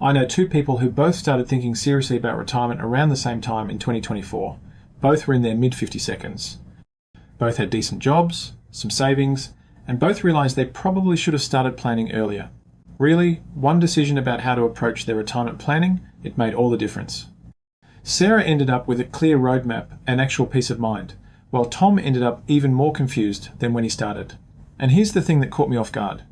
I know two people who both started thinking seriously about retirement around the same time in 2024. Both were in their mid-50 seconds. Both had decent jobs, some savings, and both realised they probably should have started planning earlier. Really, one decision about how to approach their retirement planning, it made all the difference. Sarah ended up with a clear roadmap and actual peace of mind, while Tom ended up even more confused than when he started. And here's the thing that caught me off guard.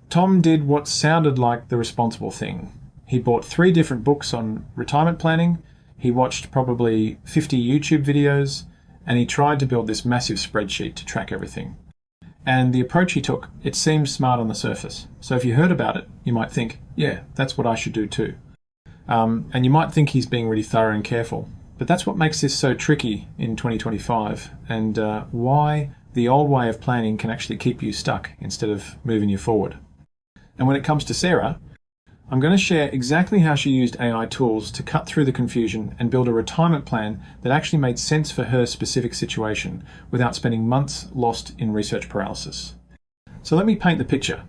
Tom did what sounded like the responsible thing. He bought 3 different books on retirement planning, he watched probably 50 YouTube videos, and he tried to build this massive spreadsheet to track everything. And the approach he took, it seemed smart on the surface. So if you heard about it, you might think, yeah, that's what I should do too. And you might think he's being really thorough and careful. But that's what makes this so tricky in 2025, and why the old way of planning can actually keep you stuck instead of moving you forward. And when it comes to Sarah, I'm going to share exactly how she used AI tools to cut through the confusion and build a retirement plan that actually made sense for her specific situation without spending months lost in research paralysis. So let me paint the picture.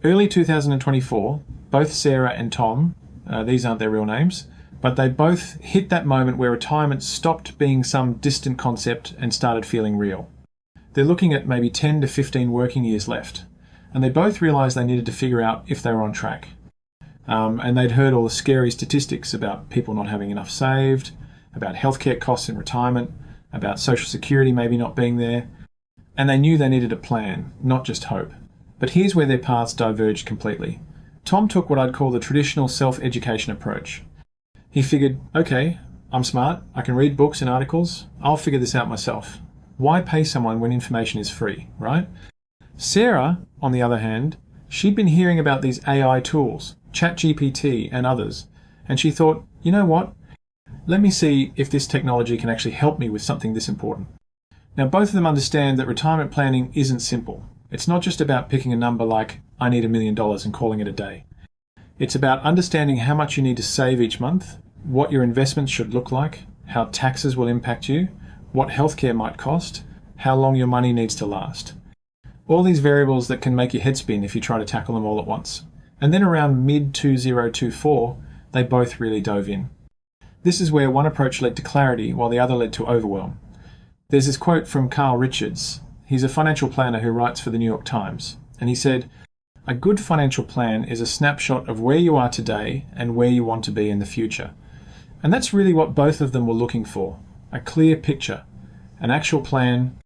Early 2024, both Sarah and Tom, these aren't their real names, but they both hit that moment where retirement stopped being some distant concept and started feeling real. They're looking at maybe 10 to 15 working years left, and they both realised they needed to figure out if they were on track. And they'd heard all the scary statistics about people not having enough saved, about healthcare costs in retirement, about social security maybe not being there, and they knew they needed a plan, not just hope. But here's where their paths diverged completely. Tom took what I'd call the traditional self-education approach. He figured, okay, I'm smart, I can read books and articles, I'll figure this out myself. Why pay someone when information is free, right? Sarah, on the other hand, she'd been hearing about these AI tools, ChatGPT and others, and she thought, you know what? Let me see if this technology can actually help me with something this important. Now, both of them understand that retirement planning isn't simple. It's not just about picking a number like, I need $1 million and calling it a day. It's about understanding how much you need to save each month, what your investments should look like, how taxes will impact you, what healthcare might cost, how long your money needs to last. All these variables that can make your head spin if you try to tackle them all at once. And then around mid-2024, they both really dove in. This is where one approach led to clarity while the other led to overwhelm. There's this quote from Carl Richards. He's a financial planner who writes for the New York Times. And he said, "A good financial plan is a snapshot of where you are today and where you want to be in the future." And that's really what both of them were looking for. A clear picture, an actual plan.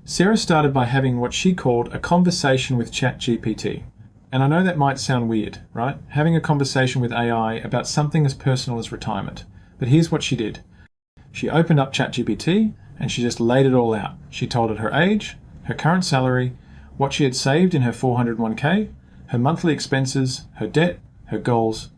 Sarah started by having what she called a conversation with ChatGPT. And I know that might sound weird, right? Having a conversation with AI about something as personal as retirement. But here's what she did. She opened up ChatGPT and she just laid it all out. She told it her age, her current salary, what she had saved in her 401k, her monthly expenses, her debt, her goals.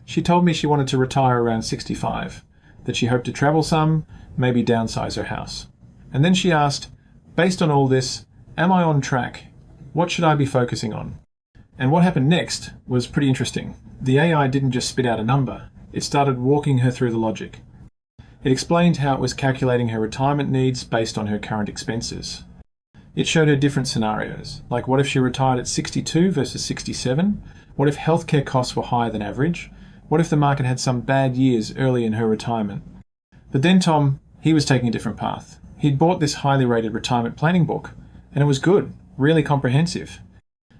She told me she wanted to retire around 65, that she hoped to travel some, maybe downsize her house. And then she asked, based on all this, am I on track? What should I be focusing on? And what happened next was pretty interesting. The AI didn't just spit out a number, it started walking her through the logic. It explained how it was calculating her retirement needs based on her current expenses. It showed her different scenarios, like what if she retired at 62 versus 67? What if healthcare costs were higher than average? What if the market had some bad years early in her retirement? But then Tom, he was taking a different path. He'd bought this highly rated retirement planning book, and it was good, really comprehensive.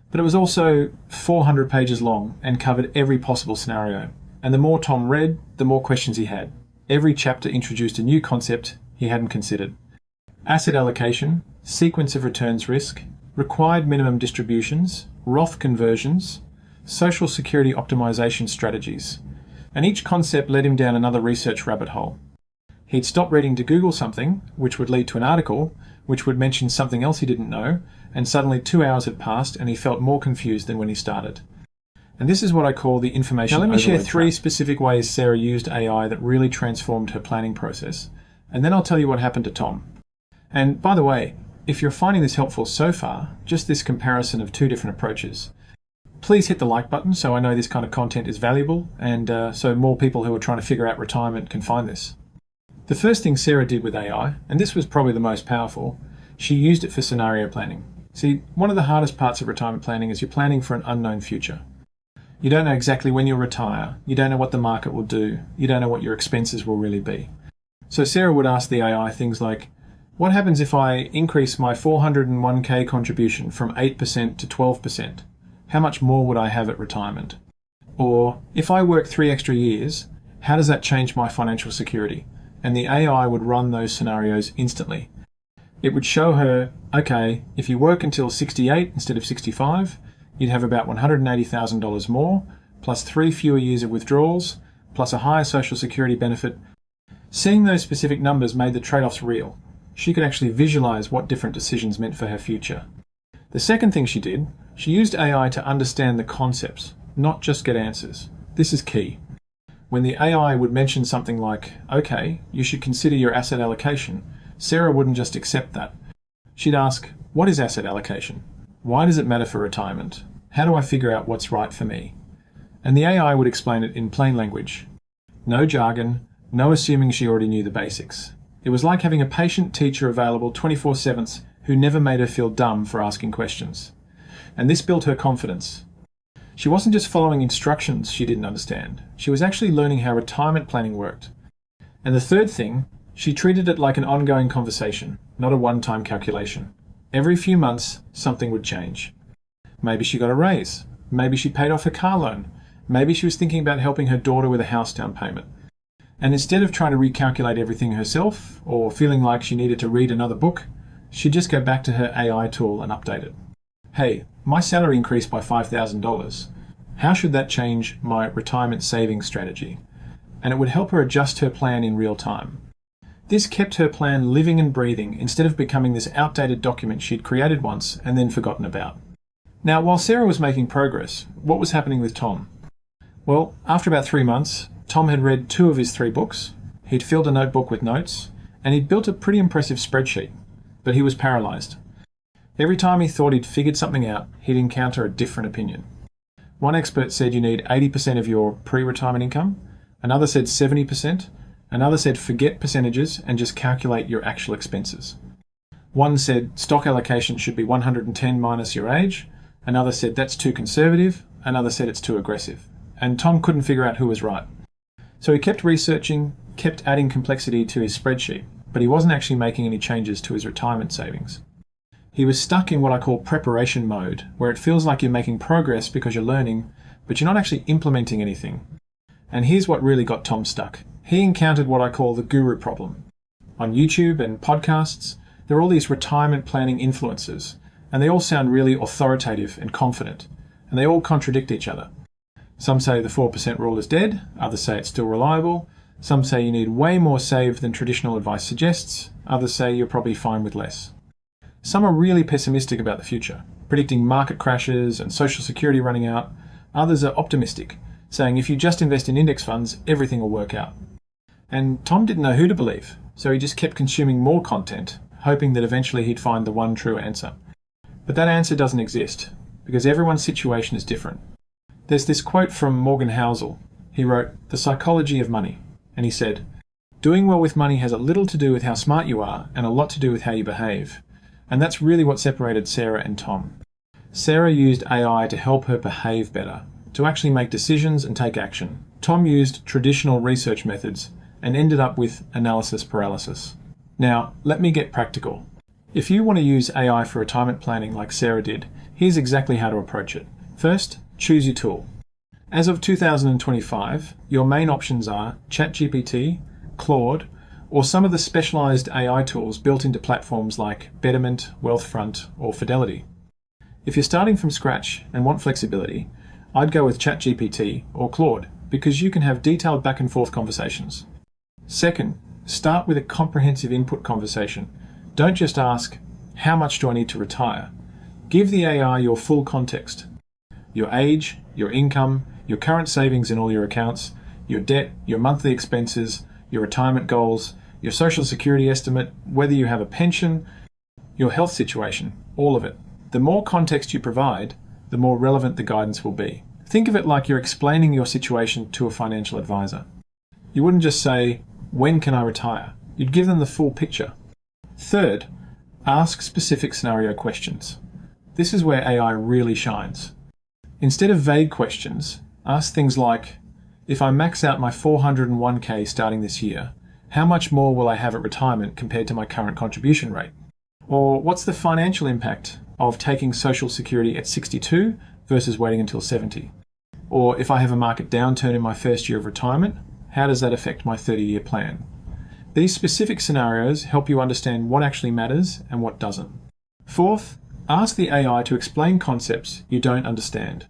But it was also 400 pages long and covered every possible scenario. And the more Tom read, the more questions he had. Every chapter introduced a new concept he hadn't considered. Asset allocation, sequence of returns risk, required minimum distributions, Roth conversions, social security optimization strategies. And each concept led him down another research rabbit hole. He'd stop reading to Google something, which would lead to an article, which would mention something else he didn't know, and suddenly 2 hours had passed and he felt more confused than when he started. And this is what I call the information overload. Now let me share 3 specific ways Sarah used AI that really transformed her planning process, and then I'll tell you what happened to Tom. And by the way, if you're finding this helpful so far, just this comparison of 2 different approaches, please hit the like button so I know this kind of content is valuable and so more people who are trying to figure out retirement can find this. The first thing Sarah did with AI, and this was probably the most powerful, she used it for scenario planning. See, one of the hardest parts of retirement planning is you're planning for an unknown future. You don't know exactly when you'll retire. You don't know what the market will do. You don't know what your expenses will really be. So Sarah would ask the AI things like, what happens if I increase my 401k contribution from 8% to 12%? How much more would I have at retirement? Or, if I work 3 extra years, how does that change my financial security? And the AI would run those scenarios instantly. It would show her, okay, if you work until 68 instead of 65, you'd have about $180,000 more, plus 3 fewer years of withdrawals, plus a higher social security benefit. Seeing those specific numbers made the trade-offs real. She could actually visualize what different decisions meant for her future. The second thing she did, she used AI to understand the concepts, not just get answers. This is key. When the AI would mention something like, okay, you should consider your asset allocation, Sarah wouldn't just accept that. She'd ask, what is asset allocation? Why does it matter for retirement? How do I figure out what's right for me? And the AI would explain it in plain language. No jargon, no assuming she already knew the basics. It was like having a patient teacher available 24/7 who never made her feel dumb for asking questions. And this built her confidence. She wasn't just following instructions she didn't understand. She was actually learning how retirement planning worked. And the third thing, she treated it like an ongoing conversation, not a one-time calculation. Every few months, something would change. Maybe she got a raise. Maybe she paid off her car loan. Maybe she was thinking about helping her daughter with a house down payment. And instead of trying to recalculate everything herself, or feeling like she needed to read another book, she'd just go back to her AI tool and update it. Hey, my salary increased by $5,000. How should that change my retirement savings strategy? And it would help her adjust her plan in real time. This kept her plan living and breathing instead of becoming this outdated document she'd created once and then forgotten about. Now, while Sarah was making progress, what was happening with Tom? Well, after about 3 months, Tom had read 2 of his 3 books, he'd filled a notebook with notes, and he'd built a pretty impressive spreadsheet. But he was paralyzed. Every time he thought he'd figured something out, he'd encounter a different opinion. One expert said you need 80% of your pre-retirement income, another said 70%, another said forget percentages and just calculate your actual expenses. One said stock allocation should be 110 minus your age, another said that's too conservative, another said it's too aggressive. And Tom couldn't figure out who was right. So he kept researching, kept adding complexity to his spreadsheet, but he wasn't actually making any changes to his retirement savings. He was stuck in what I call preparation mode, where it feels like you're making progress because you're learning, but you're not actually implementing anything. And here's what really got Tom stuck. He encountered what I call the guru problem. On YouTube and podcasts, there are all these retirement planning influencers, and they all sound really authoritative and confident, and they all contradict each other. Some say the 4% rule is dead, others say it's still reliable, some say you need way more saved than traditional advice suggests, others say you're probably fine with less. Some are really pessimistic about the future, predicting market crashes and social security running out. Others are optimistic, saying if you just invest in index funds, everything will work out. And Tom didn't know who to believe, so he just kept consuming more content, hoping that eventually he'd find the one true answer. But that answer doesn't exist, because everyone's situation is different. There's this quote from Morgan Housel. He wrote, "The Psychology of Money," and he said, "Doing well with money has a little to do with how smart you are and a lot to do with how you behave." And that's really what separated Sarah and Tom. Sarah used AI to help her behave better, to actually make decisions and take action. Tom used traditional research methods and ended up with analysis paralysis. Now, let me get practical. If you want to use AI for retirement planning like Sarah did, here's exactly how to approach it. First, choose your tool. As of 2025, your main options are ChatGPT, Claude, or some of the specialized AI tools built into platforms like Betterment, Wealthfront, or Fidelity. If you're starting from scratch and want flexibility, I'd go with ChatGPT or Claude because you can have detailed back and forth conversations. Second, start with a comprehensive input conversation. Don't just ask, how much do I need to retire? Give the AI your full context. Your age, your income, your current savings in all your accounts, your debt, your monthly expenses, your retirement goals, your social security estimate, whether you have a pension, your health situation, all of it. The more context you provide, the more relevant the guidance will be. Think of it like you're explaining your situation to a financial advisor. You wouldn't just say, when can I retire? You'd give them the full picture. Third, ask specific scenario questions. This is where AI really shines. Instead of vague questions, Ask things like, if I max out my 401k starting this year, how much more will I have at retirement compared to my current contribution rate? Or what's the financial impact of taking Social Security at 62 versus waiting until 70? Or if I have a market downturn in my first year of retirement, how does that affect my 30-year plan? These specific scenarios help you understand what actually matters and what doesn't. Fourth, ask the AI to explain concepts you don't understand.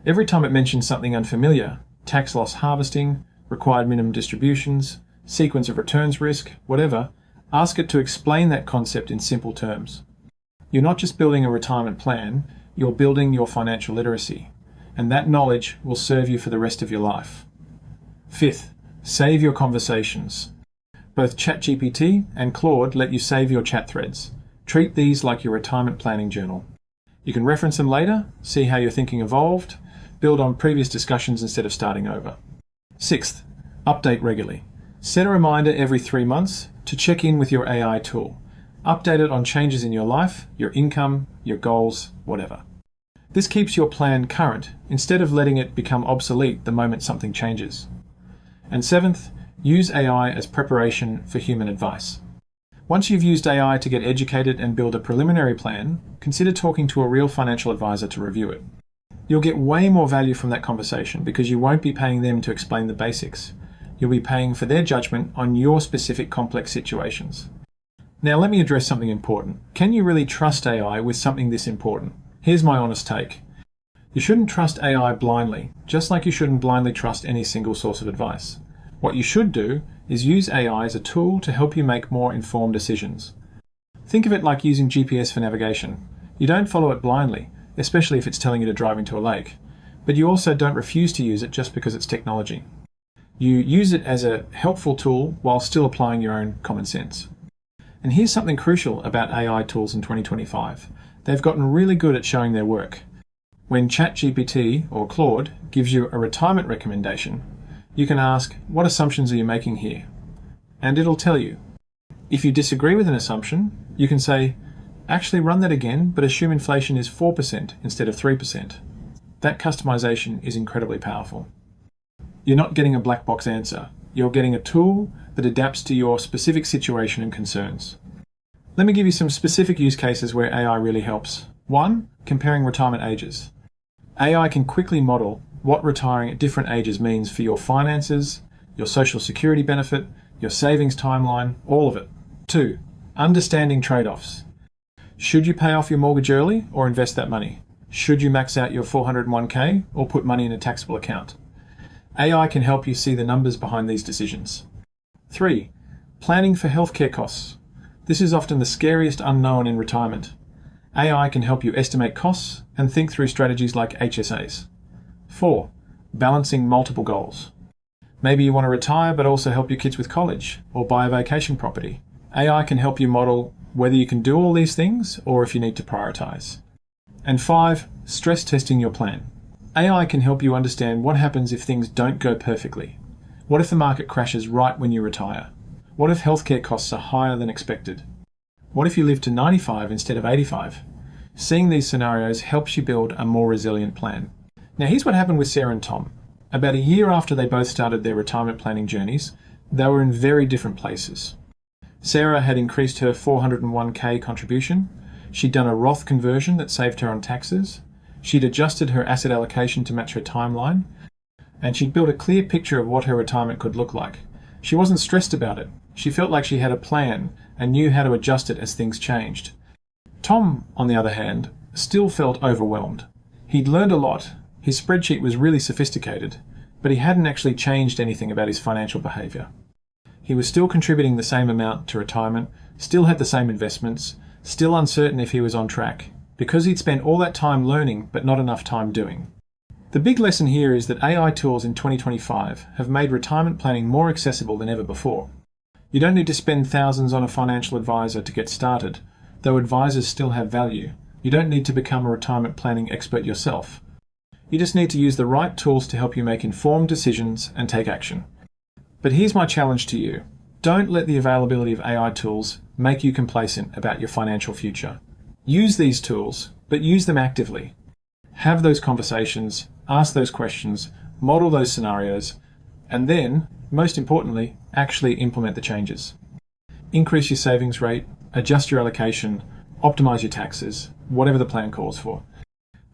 Every time it mentions something unfamiliar, tax loss harvesting, required minimum distributions, sequence of returns risk, whatever, ask it to explain that concept in simple terms. You're not just building a retirement plan, you're building your financial literacy, and that knowledge will serve you for the rest of your life. Fifth, save your conversations. Both ChatGPT and Claude let you save your chat threads. Treat these like your retirement planning journal. You can reference them later, see how your thinking evolved, build on previous discussions instead of starting over. Sixth, update regularly. Set a reminder every 3 months to check in with your AI tool. Update it on changes in your life, your income, your goals, whatever. This keeps your plan current instead of letting it become obsolete the moment something changes. And seventh, use AI as preparation for human advice. Once you've used AI to get educated and build a preliminary plan, consider talking to a real financial advisor to review it. You'll get way more value from that conversation because you won't be paying them to explain the basics. You'll be paying for their judgment on your specific complex situations. Now let me address something important. Can you really trust AI with something this important? Here's my honest take. You shouldn't trust AI blindly, just like you shouldn't blindly trust any single source of advice. What you should do is use AI as a tool to help you make more informed decisions. Think of it like using GPS for navigation. You don't follow it blindly, especially if it's telling you to drive into a lake, but you also don't refuse to use it just because it's technology. You use it as a helpful tool while still applying your own common sense. And here's something crucial about AI tools in 2025. They've gotten really good at showing their work. When ChatGPT or Claude gives you a retirement recommendation, you can ask, what assumptions are you making here? And it'll tell you. If you disagree with an assumption, you can say, actually run that again, but assume inflation is 4% instead of 3%. That customization is incredibly powerful. You're not getting a black box answer. You're getting a tool that adapts to your specific situation and concerns. Let me give you some specific use cases where AI really helps. 1, comparing retirement ages. AI can quickly model what retiring at different ages means for your finances, your social security benefit, your savings timeline, all of it. 2, understanding trade-offs. Should you pay off your mortgage early or invest that money? Should you max out your 401k or put money in a taxable account? AI can help you see the numbers behind these decisions. 3, planning for healthcare costs. This is often the scariest unknown in retirement. AI can help you estimate costs and think through strategies like HSAs. 4, balancing multiple goals. Maybe you want to retire but also help your kids with college or buy a vacation property. AI can help you model whether you can do all these things or if you need to prioritize. And 5, stress testing your plan. AI can help you understand what happens if things don't go perfectly. What if the market crashes right when you retire? What if healthcare costs are higher than expected? What if you live to 95 instead of 85? Seeing these scenarios helps you build a more resilient plan. Now here's what happened with Sarah and Tom. About a year after they both started their retirement planning journeys, they were in very different places. Sarah had increased her 401k contribution. She'd done a Roth conversion that saved her on taxes. She'd adjusted her asset allocation to match her timeline. And she'd built a clear picture of what her retirement could look like. She wasn't stressed about it. She felt like she had a plan and knew how to adjust it as things changed. Tom, on the other hand, still felt overwhelmed. He'd learned a lot. His spreadsheet was really sophisticated, but he hadn't actually changed anything about his financial behaviour. He was still contributing the same amount to retirement, still had the same investments, still uncertain if he was on track, because he'd spent all that time learning but not enough time doing. The big lesson here is that AI tools in 2025 have made retirement planning more accessible than ever before. You don't need to spend thousands on a financial advisor to get started, though advisors still have value. You don't need to become a retirement planning expert yourself. You just need to use the right tools to help you make informed decisions and take action. But here's my challenge to you. Don't let the availability of AI tools make you complacent about your financial future. Use these tools, but use them actively. Have those conversations, ask those questions, model those scenarios, and then, most importantly, actually implement the changes. Increase your savings rate, adjust your allocation, optimize your taxes, whatever the plan calls for.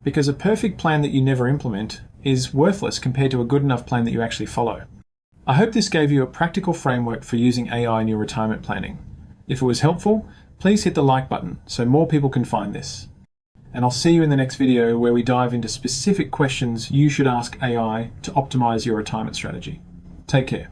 Because a perfect plan that you never implement is worthless compared to a good enough plan that you actually follow. I hope this gave you a practical framework for using AI in your retirement planning. If it was helpful, please hit the like button so more people can find this. And I'll see you in the next video where we dive into specific questions you should ask AI to optimize your retirement strategy. Take care.